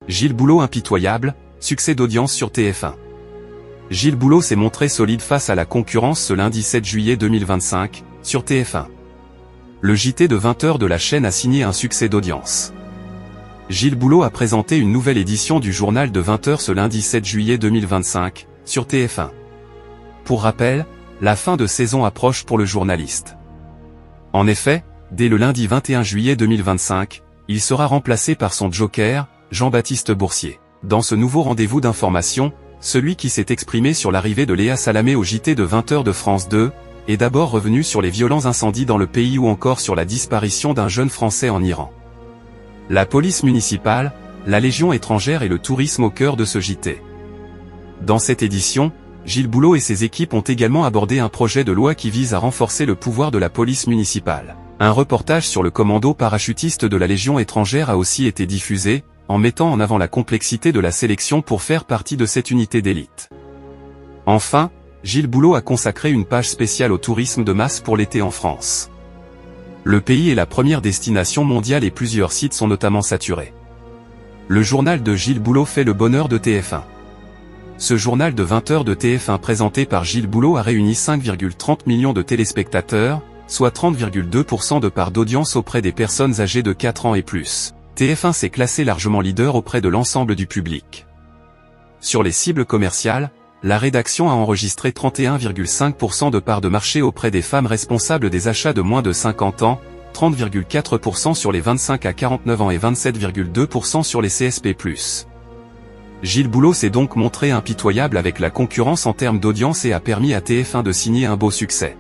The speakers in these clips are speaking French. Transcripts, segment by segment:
Gilles Boulot impitoyable, succès d'audience sur TF1. Gilles Boulot s'est montré solide face à la concurrence ce lundi 7 juillet 2025, sur TF1. Le JT de 20h de la chaîne a signé un succès d'audience. Gilles Boulot a présenté une nouvelle édition du journal de 20h ce lundi 7 juillet 2025, sur TF1. Pour rappel, la fin de saison approche pour le journaliste. En effet, dès le lundi 21 juillet 2025, il sera remplacé par son joker, Jean-Baptiste Boursier. Dans ce nouveau rendez-vous d'information, celui qui s'est exprimé sur l'arrivée de Léa Salamé au JT de 20h de France 2, est d'abord revenu sur les violents incendies dans le pays ou encore sur la disparition d'un jeune Français en Iran. La police municipale, la Légion étrangère et le tourisme au cœur de ce JT. Dans cette édition, Gilles Boulot et ses équipes ont également abordé un projet de loi qui vise à renforcer le pouvoir de la police municipale. Un reportage sur le commando parachutiste de la Légion étrangère a aussi été diffusé, en mettant en avant la complexité de la sélection pour faire partie de cette unité d'élite. Enfin, Gilles Boulot a consacré une page spéciale au tourisme de masse pour l'été en France. Le pays est la première destination mondiale et plusieurs sites sont notamment saturés. Le journal de Gilles Boulot fait le bonheur de TF1. Ce journal de 20h de TF1 présenté par Gilles Boulot a réuni 5,30 millions de téléspectateurs, soit 30,2% de part d'audience auprès des personnes âgées de 4 ans et plus. TF1 s'est classé largement leader auprès de l'ensemble du public. Sur les cibles commerciales, la rédaction a enregistré 31,5% de part de marché auprès des femmes responsables des achats de moins de 50 ans, 30,4% sur les 25 à 49 ans et 27,2% sur les CSP+. Gilles Boulot s'est donc montré impitoyable avec la concurrence en termes d'audience et a permis à TF1 de signer un beau succès.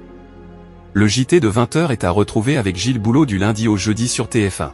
Le JT de 20h est à retrouver avec Gilles Boulot du lundi au jeudi sur TF1.